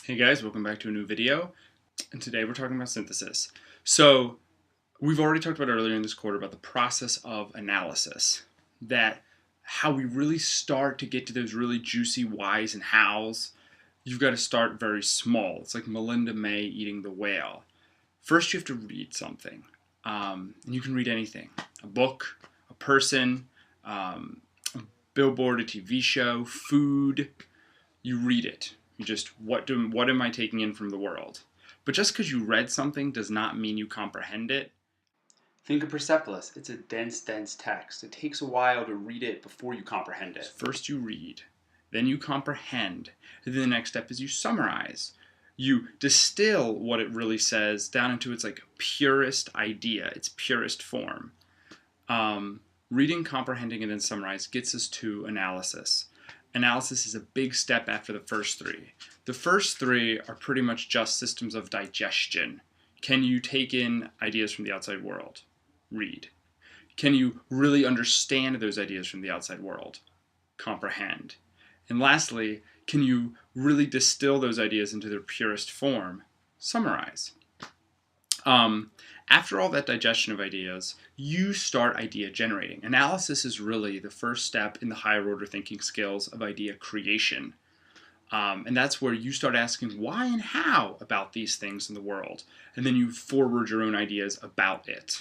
Hey guys, welcome back to a new video, and today we're talking about synthesis. So, we've already talked about earlier in this quarter about the process of analysis, that how we really start to get to those really juicy whys and hows. You've got to start very small. It's like Melinda May eating the whale. First you have to read something, and you can read anything. A book, a person, a billboard, a TV show, food. You read it. You just, what am I taking in from the world? But just because you read something does not mean you comprehend it. Think of Persepolis. It's a dense text. It takes a while to read it before you comprehend it. First you read, then you comprehend, and then the next step is you summarize. You distill what it really says down into its like purest idea, its purest form. Reading, comprehending, and then summarize gets us to analysis. Analysis is a big step after the first three. The first three are pretty much just systems of digestion. Can you take in ideas from the outside world? Read. Can you really understand those ideas from the outside world? Comprehend. And lastly, can you really distill those ideas into their purest form? Summarize. After all that digestion of ideas, you start idea generating. Analysis is really the first step in the higher order thinking skills of idea creation. And that's where you start asking why and how about these things in the world. And then you forward your own ideas about it.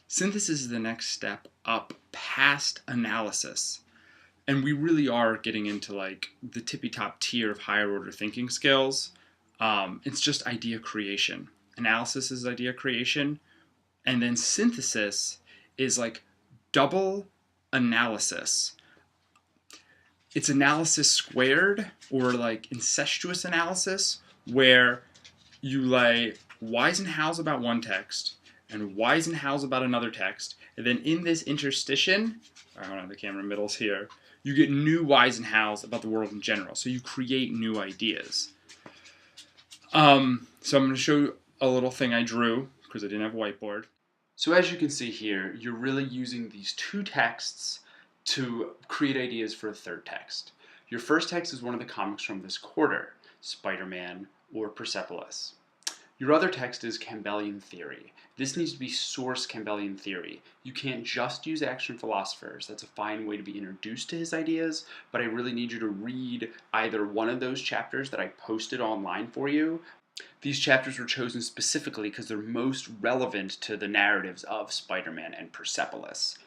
Synthesis is the next step up past analysis. And we really are getting into like the tippy top tier of higher order thinking skills. It's just idea creation. Analysis is idea creation, and then synthesis is like double analysis. It's analysis squared, or like incestuous analysis, where you lay whys and hows about one text and whys and hows about another text, and then in this interstition, I don't know, the camera middle's here, you get new whys and hows about the world in general. So you create new ideas. So I'm going to show you a little thing I drew because I didn't have a whiteboard. So as you can see here, you're really using these two texts to create ideas for a third text. Your first text is one of the comics from this quarter, Spider-Man or Persepolis. Your other text is Campbellian theory. This needs to be source Campbellian theory. You can't just use action philosophers. That's a fine way to be introduced to his ideas, but I really need you to read either one of those chapters that I posted online for you. These chapters were chosen specifically because they're most relevant to the narratives of Spider-Man and Persepolis.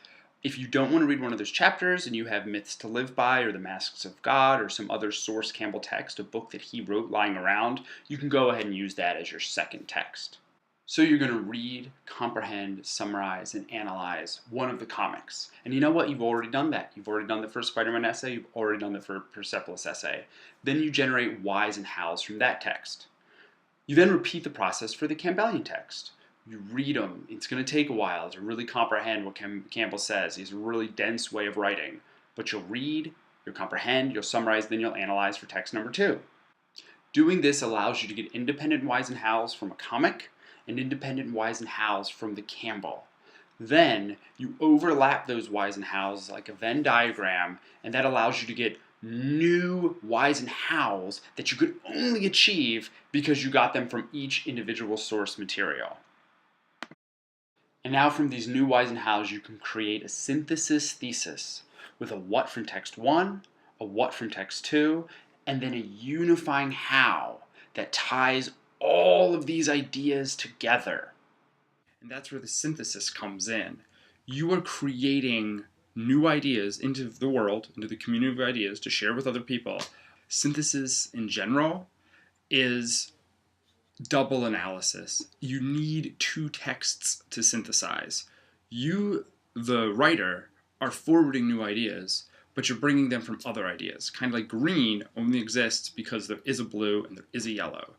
If you don't want to read one of those chapters and you have Myths to Live By or The Masks of God or some other source Campbell text, a book that he wrote lying around, you can go ahead and use that as your second text. So you're going to read, comprehend, summarize, and analyze one of the comics. And you know what? You've already done that. You've already done the first Spider-Man essay. You've already done the first Persepolis essay. Then you generate whys and hows from that text. You then repeat the process for the Campbellian text. You read them. It's going to take a while to really comprehend what Campbell says. He has a really dense way of writing. But you'll read, you'll comprehend, you'll summarize, then you'll analyze for text number 2. Doing this allows you to get independent whys and hows from a comic and independent whys and hows from the Campbell. Then you overlap those whys and hows like a Venn diagram, and that allows you to get new whys and hows that you could only achieve because you got them from each individual source material. And now from these new whys and hows you can create a synthesis thesis with a what from text 1, a what from text 2, and then a unifying how that ties all of these ideas together. And that's where the synthesis comes in. You are creating new ideas into the world, into the community of ideas to share with other people. Synthesis in general is double analysis. You need two texts to synthesize. You, the writer, are forwarding new ideas, but you're bringing them from other ideas. Kind of like green only exists because there is a blue and there is a yellow.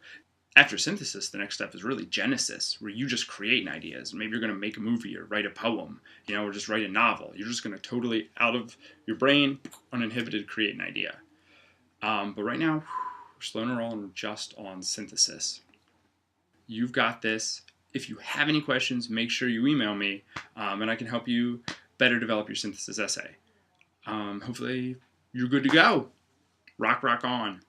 After synthesis, the next step is really genesis, where you just create ideas. Maybe you're going to make a movie or write a poem, or just write a novel. You're just going to totally, out of your brain, uninhibited, create an idea. But right now, we're slow and rolling. We're just on synthesis. You've got this. If you have any questions, make sure you email me, and I can help you better develop your synthesis essay. Hopefully, you're good to go. Rock on.